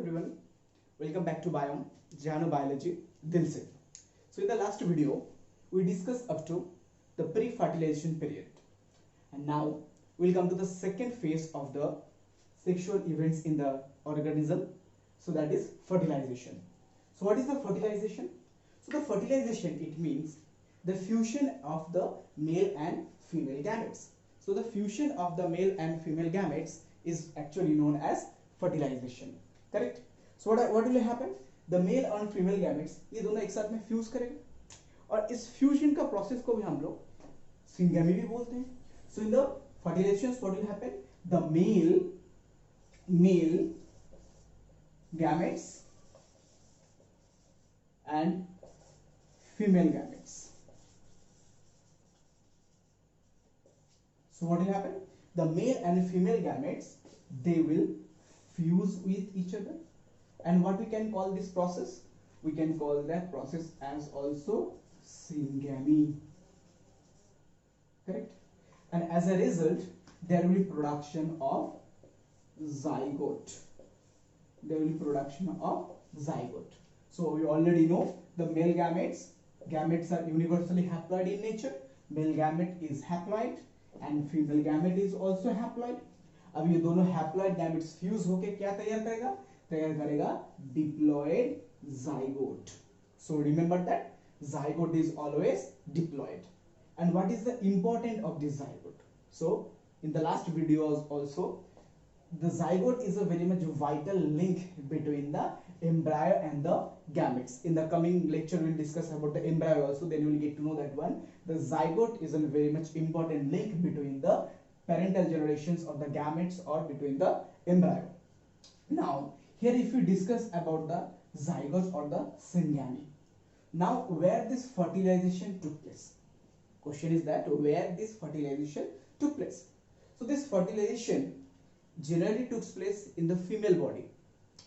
everyone, welcome back to Biome Biology Dil Se. So in the last video we discussed up to the pre-fertilization period, and now we'll come to the second phase of the sexual events in the organism. So that is fertilization. So what is the fertilization? So the fertilization, it means the fusion of the male and female gametes. So the fusion of the male and female gametes is actually known as fertilization. Correct? So what will happen? The male और female gametes ये दोनों एक साथ में fuse करेंगे और इस fusion का प्रोसेस को भी हम लोग सिंगेमी भी बोलते हैं. So in the fertilization, what will happen? The male gametes and female gametes. So what will happen? The male and female gametes, they will fuse with each other, and what we can call this process? We can call that process as also syngamy. Correct? And as a result, there will be production of zygote. There will be production of zygote. So we already know the male gametes are universally haploid in nature. Male gamete is haploid and female gamete is also haploid. अब ये दोनों haploid gametes fuse होके क्या तैयार करेगा diploid zygote. So remember that zygote is always diploid. And what is the importance of this zygote? So in the last videos also, the zygote is a very much vital link between the embryo and the gametes. In the coming lecture we will discuss about the embryo also, then you will get to know that one. The zygote is a very much important link between the parental generations of the gametes or between the embryo. Now here if we discuss about the zygote or the syngamy, now where this fertilization took place? Question is that where this fertilization took place. So this fertilization generally took place in the female body,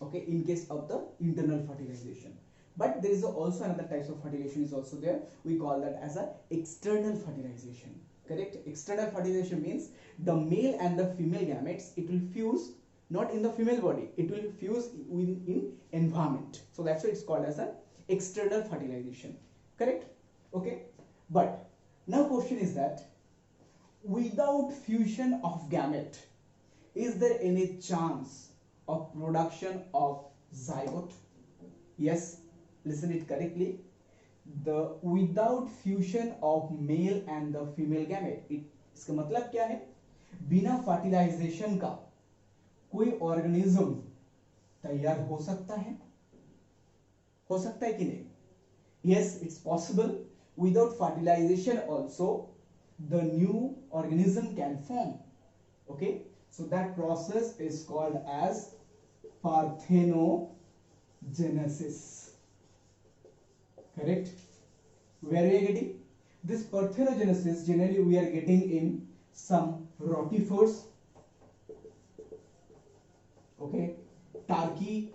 okay, in case of the internal fertilization. But there is also another type of fertilization is also there. We call that as a external fertilization. Correct? External fertilization means the male and the female gametes, it will fuse not in the female body, it will fuse in environment. So that's why it's called as an external fertilization. Correct? Okay. But now question is that without fusion of gamete, is there any chance of production of zygote? Yes, listen it correctly. The without fusion of male and the female gamete, इसका मतलब क्या है? बिना fertilisation का कोई organism तैयार हो सकता है? हो सकता है कि नहीं? Yes, it's possible. Without fertilization also, the new organism can form. Okay, so that process is called as parthenogenesis. Correct? Where we are getting this parthenogenesis? Generally we are getting in some rotifers, okay, turkey,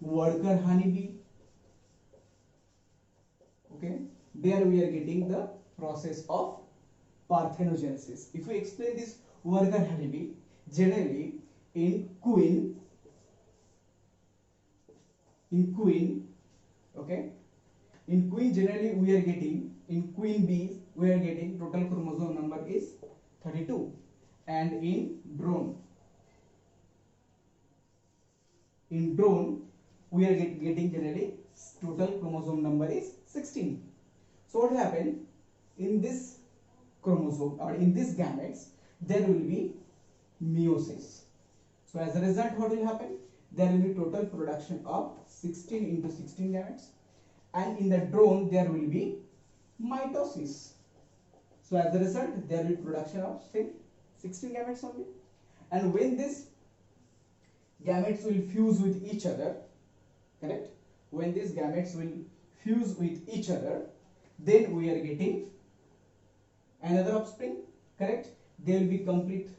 worker honeybee, okay, there we are getting the process of parthenogenesis. If we explain this worker honeybee, generally in queen, okay, in queen generally we are getting, in queen bees we are getting total chromosome number is 32, and in drone we are getting generally total chromosome number is 16. So what happened in this chromosome or in this gametes, there will be meiosis. So as a result, what will happen? There will be total production of 16 into 16 gametes, and in the drone there will be mitosis. So as a result, there will be production of still 16 gametes only. And when this gametes will fuse with each other, correct? When these gametes will fuse with each other, then we are getting another offspring. Correct? They will be complete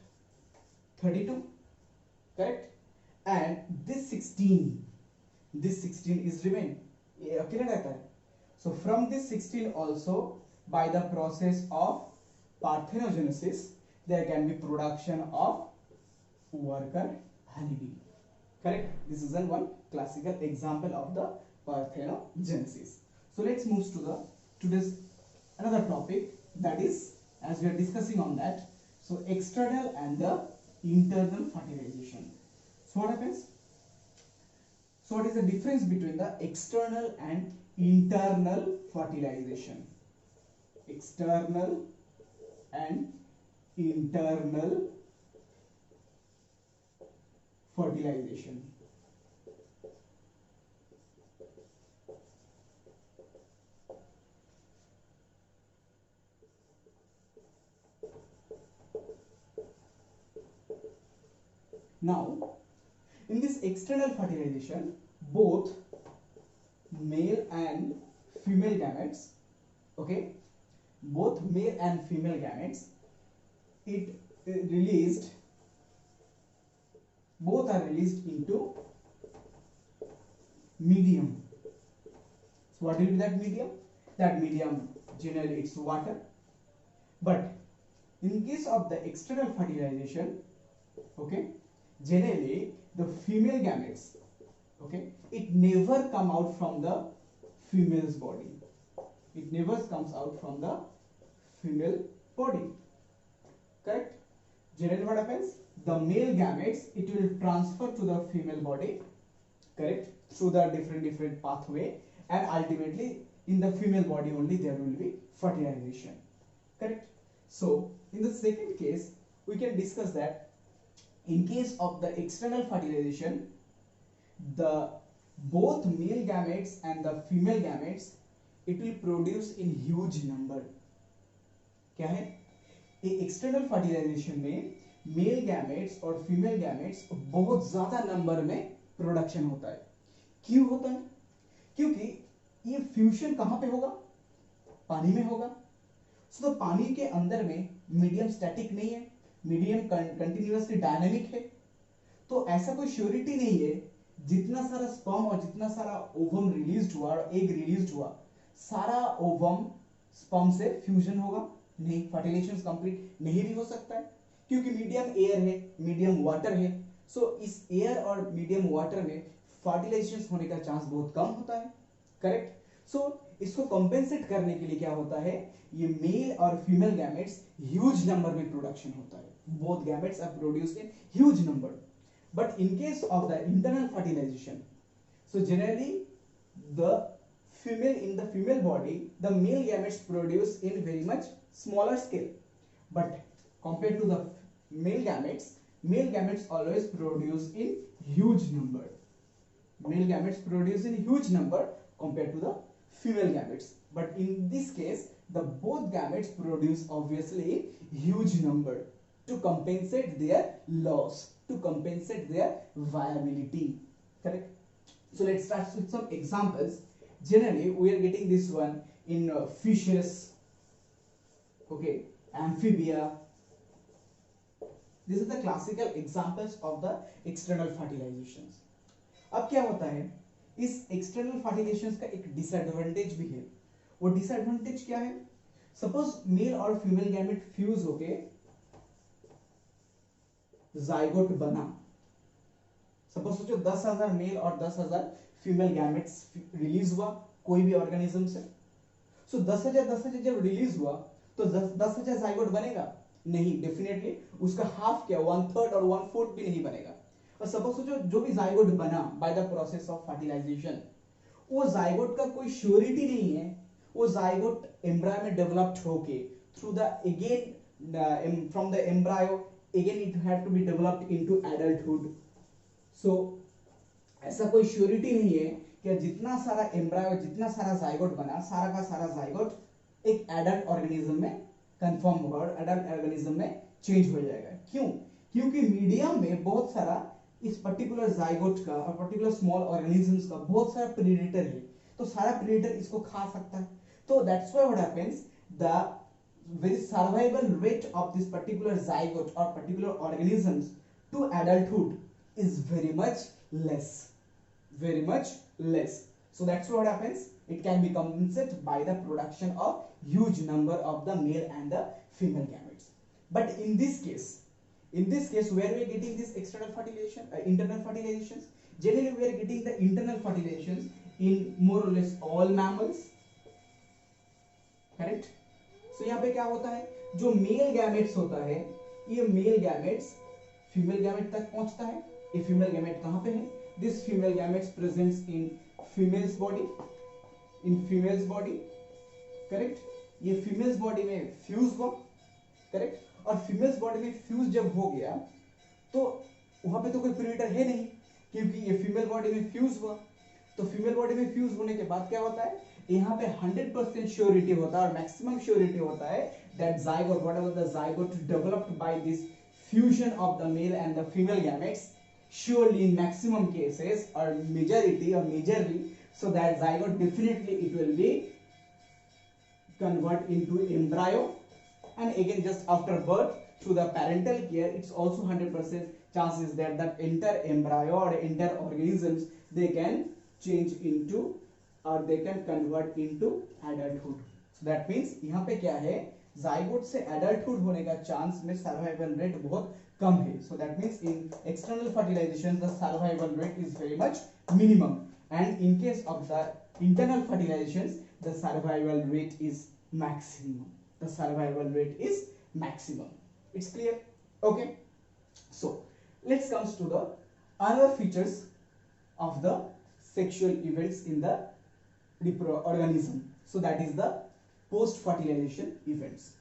32. Correct? And this 16 is remain अकेला रहता है. So from this 16 also, by the process of parthenogenesis, there can be production of worker honeybee. Correct? This is one classical example of the parthenogenesis. So let's move to the today's another topic, that is, as we are discussing on that, so external and the internal fertilization. So what happens? So what is the difference between the external and internal fertilization? External and internal fertilization. Now, in this external fertilization, both male and female gametes, okay, both male and female gametes, it released, both are released into medium. So what will be that medium? That medium generally it's water. But in case of the external fertilization, okay, generally the female gametes, okay, it never come out from the female's body. It never comes out from the female body. Correct? Generally what happens? The male gametes, it will transfer to the female body, correct, through the different pathway, and ultimately in the female body only there will be fertilization. Correct? So in the second case, we can discuss that in case of the external fertilization, the both male gametes and the female gametes, it will produce in huge number. क्या है? External fertilisation में male gametes और female gametes बहुत ज्यादा number में production होता है. क्यों होता है? क्योंकि ये फ्यूजन कहां पे होगा? पानी में होगा. सो तो पानी के अंदर में मीडियम स्टैटिक नहीं है, मीडियम कंटिन्यूअसली डायनामिक है. तो ऐसा कोई श्योरिटी नहीं है जितना सारा स्पर्म और जितना सारा ओवम रिलीज्ड हुआ और एग रिलीज्ड हुआ, सारा ओवम स्पर्म से फ्यूजन होगा. नहीं, फर्टिलाइजेशन कंप्लीट नहीं भी हो सकता है क्योंकि मीडियम एयर है, मीडियम वाटर है. सो इस एयर और मीडियम वाटर में फर्टिलाइजेशन होने का चांस बहुत कम होता है. करेक्ट? सो इसको कंपेंसेट करने के लिए क्या होता है, ये मेल और फीमेल गैमेट्स ह्यूज नंबर में प्रोडक्शन होता है. Both gametes are produced in huge number. But in case of the internal fertilization, so generally the female in the female body, the male gametes produce in very much smaller scale, but compared to the male gametes always produce in huge number. Male gametes produce in huge number compared to the female gametes, but in this case the both gametes produce obviously in huge number to compensate their loss, to compensate their viability. Correct? So let's start with some examples. Generally we are getting this one in fishes, okay, amphibia. These are the classical examples of the external fertilizations. अब क्या होता है, इस external फर्टिलाइजेशंस का एक disadvantage भी है. वो डिसएडवांटेज क्या है? सपोज मेल और फीमेल गैमेट फ्यूज होके जाइगोट बना. सपोज सोचो 10,000 मेल और 10,000 फीमेल गैमेट्स रिलीज हुआ कोई भी ऑर्गेनिज्म से. सो 10,000 जब रिलीज हुआ तो 10,000 जाइगोट बनेगा? नहीं, डेफिनेटली उसका हाफ क्या, 1/3 और 1/4 भी नहीं बनेगा. और सपोज सोचो जो भी जाइगोट बना by the process of fertilisation, वो जाइगोट का कोई श्योरिटी नहीं है वो जाइगोट एम्ब्रायो में डेवलप्ड होके through the again from the embryo again it have to be developed into adulthood. So ऐसा कोई श्योरिटी नहीं है कि जितना सारा एम्ब्रायो, जितना सारा जाइगोट बना, सारा का सारा जाइगोट एक एडल्ट ऑर्गेनिज्म में कंफर्म होगा और एडल्ट ऑर्गेनिज्म में चेंज हो जाएगा. क्यों? क्योंकि मीडियम में बहुत सारा इस पर्टिकुलर जाइगोट का और पर्टिकुलर स्मॉल ऑर्गेनिजम्स का बहुत सारा प्रेडेटर है, तो सारा प्रेडेटर इसको खा सकता है. तो that's why what happens, the very survival rate of this particular zygote or particular organisms to adulthood is very much less, very much less. So that's what happens, it can be compensated by the production of huge number of the male and the female gametes. But in this case, In this case, where we are getting this external fertilization, internal fertilizations? Generally, we are getting the internal fertilizations in more or less all mammals. Correct. So यहाँ पे क्या होता है, जो male gametes होता है, ये male gametes female gamete तक पहुंचता है. ये फीमेल गैमेट कहाँ पे है? This female gametes presents in females body, in females body. Correct. ये फीमेल्स बॉडी में फ्यूज हुआ. करेक्ट. और फीमेल्स बॉडी में फ्यूज जब हो गया तो वहां पे तो कोई प्रेडेटर है नहीं, क्योंकि ये फीमेल बॉडी में फ्यूज हुआ. तो फीमेल बॉडी में फ्यूज होने के बाद क्या होता है, यहाँ पे 100% श्योरिटी होता है और मैक्सिमम श्योरिटी होता है that zygote, whatever the zygote developed by this fusion of the male and the female gametes, surely in maximum cases or majorly, so that zygote definitely it will be convert into embryo, and again just after birth through the parental care it's also 100% chances that that enter embryo or enter organisms they can change into or they can convert into adulthood. So that means यहाँ पे क्या है, zygote से adulthood होने का chance में survival rate बहुत कम है. So that means in external fertilisation the survival rate is very much minimum, and in case of the internal fertilisations the survival rate is maximum. The survival rate is maximum. It's clear? Okay. So let's comes to the other features of the sexual events in the organism. So that is the post fertilization events.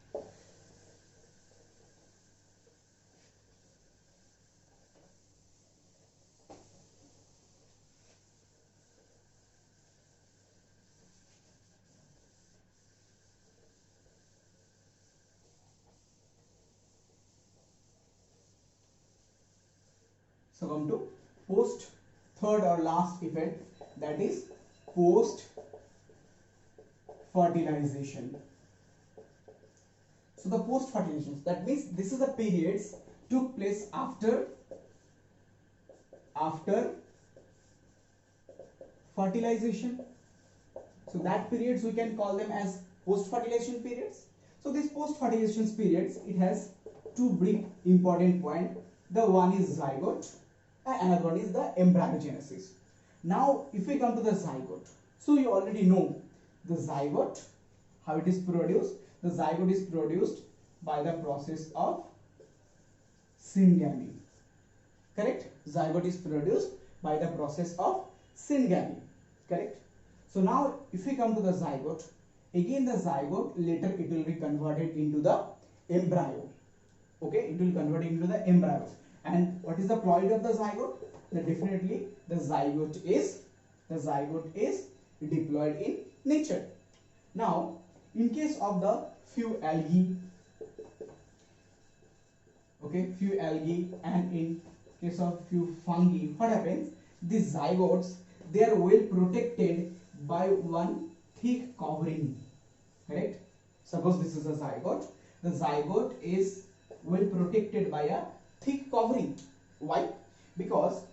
So come to post, third or last event, that is post fertilization. So the post fertilization, that means this is the periods took place after fertilization. So that periods we can call them as post fertilization periods. So these post fertilization periods, it has two brief important points. The one is zygote and another one is the embryogenesis. Now if we come to the zygote, so you already know the zygote, how it is produced. The zygote is produced by the process of syngamy. Correct? Zygote is produced by the process of syngamy. Correct? So now if we come to the zygote, again the zygote later it will be converted into the embryo. Okay, it will convert into the embryo. And what is the ploid of the zygote? That definitely the zygote is diploid in nature. Now in case of the few algae, okay, few algae, and in case of few fungi, what happens? These zygotes, they are well protected by one thick covering. Correct? Suppose this is a zygote. The zygote is well protected by a thick covering. Why? Because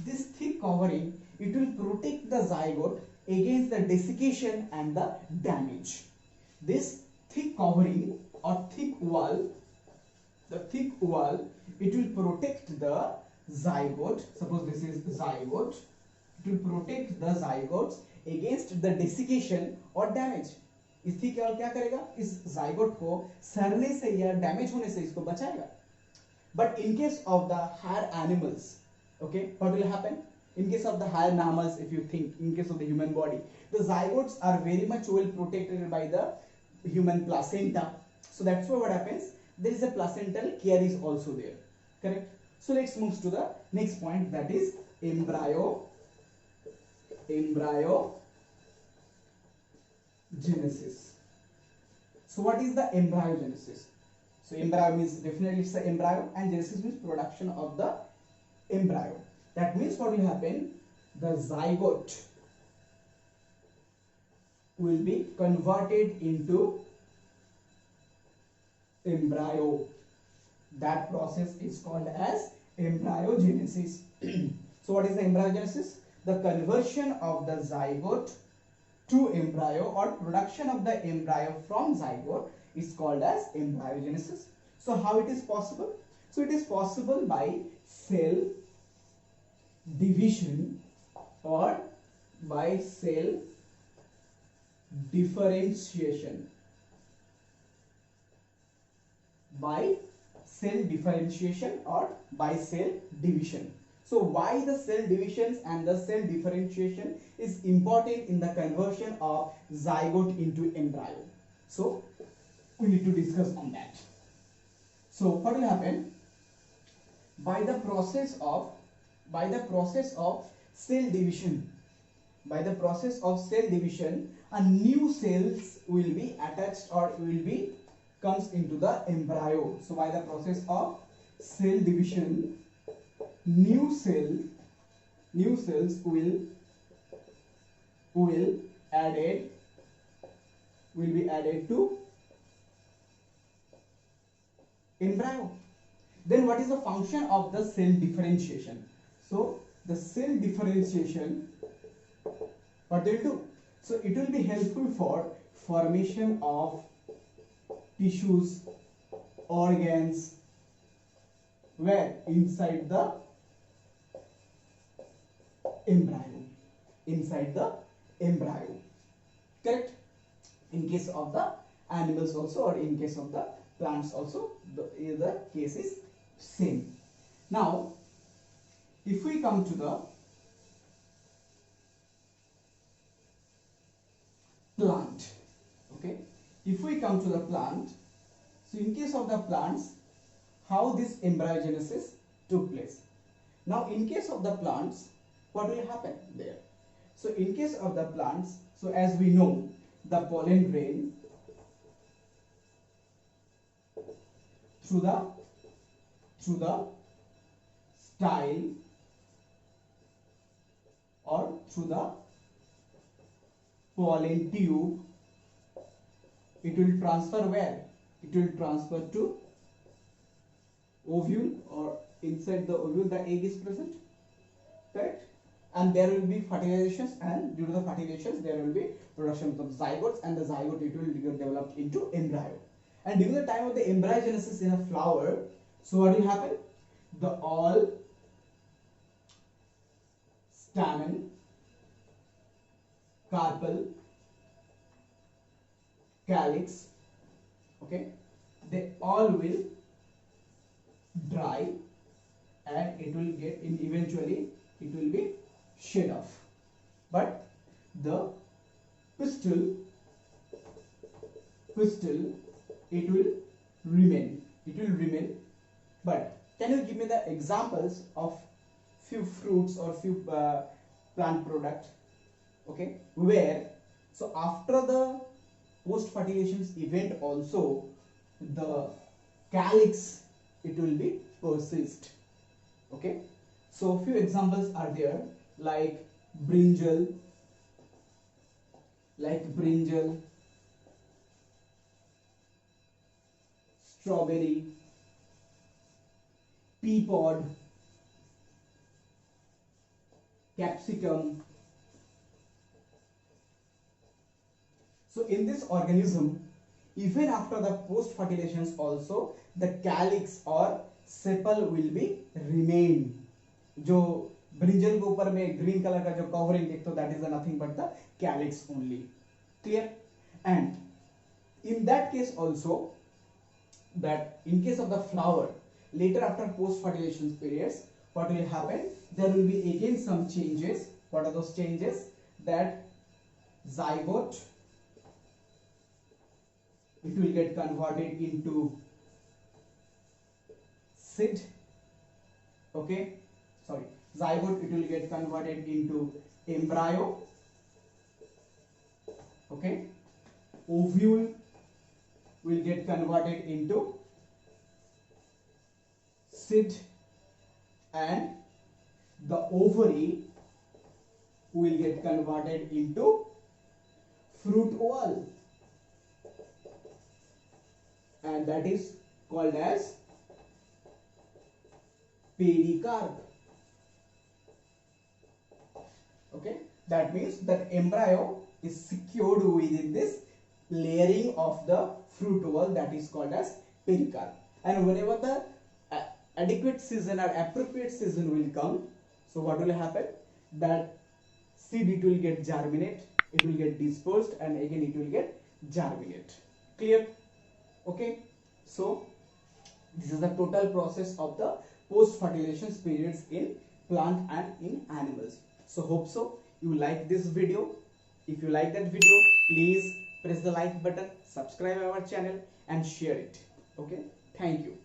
this thick covering, it will protect the zygote against the desiccation and the damage. This thick covering or thick wall, the thick wall, it will protect the zygote. Suppose this is zygote. It will protect the zygotes against the desiccation or damage. इस thick wall क्या करेगा? इस zygote को सड़ने से या damage होने से इसको बचाएगा. But in case of the higher animals, okay, what will happen? In case of the higher mammals, if you think, in case of the human body, the zygotes are very much well protected by the human placenta. So that's why what happens? There is a placental care is also there. Correct? So let's move to the next point, that is embryogenesis. So what is the embryogenesis? So embryo means definitely it's the embryo, and genesis means production of the embryo. That means what will happen? The zygote will be converted into embryo. That process is called as embryogenesis. So what is the embryogenesis? The conversion of the zygote to embryo, or production of the embryo from zygote, is called as embryogenesis. So how it is possible? So it is possible by cell division or by cell differentiation. By cell differentiation or by cell division. So why the cell divisions and the cell differentiation is important in the conversion of zygote into embryo? So we need to discuss on that. So what will happen? By the process of cell division, a new cells will be attached or will be comes into the embryo. So by the process of cell division, new cells will be added to embryo. Then what is the function of the cell differentiation? So the cell differentiation, what they will do? So it will be helpful for formation of tissues, organs, where inside the embryo, correct? In case of the animals also, or in case of the plants also, the case is same. Now if we come to the plant, okay, if we come to the plant, so in case of the plants, how this embryogenesis took place. Now in case of the plants, what will happen there? So in case of the plants, so as we know, the pollen grain through the style or through the pollen tube, it will transfer where? It will transfer to ovule, or inside the ovule the egg is present, correct? And there will be fertilizations, and due to the fertilizations there will be production of zygotes, and the zygote it will get developed into embryo. And during the time of the embryogenesis in a flower, so what will happen? The all stamen, carpel, calyx, okay, they all will dry, and it will get in, eventually it will be shed off, but the pistil it will remain. But can you give me the examples of few fruits or few plant product, okay, where so after the post fertilization event also the calyx it will be persist, okay? So few examples are there, like brinjal, strawberry, pea pod, capsicum. So in this organism, even after the post fertilizations also the calyx or sepal will be remain. जो brinjal के ऊपर में green colour का जो covering देखते हो, that is nothing but the calyx only. Clear? And in that case also, that in case of the flower, later after post fertilization periods, what will happen? There will be again some changes. What are those changes? That zygote it will get converted into seed, okay, sorry, zygote it will get converted into embryo, okay, ovule will get converted into seed, and the ovary will get converted into fruit oval, and that is called as pericarp. Okay, that means that embryo is secured within this layering of the fruit oval, that is called as pericarp. And whenever the adequate season or appropriate season will come, so what will happen, that seed, it will get germinate, it will get dispersed, and again it will get germinate. Clear? Okay, so this is the total process of the post fertilization periods in plant and in animals. So hope so you like this video. If you like that video, please press the like button, subscribe our channel and share it. Okay, thank you.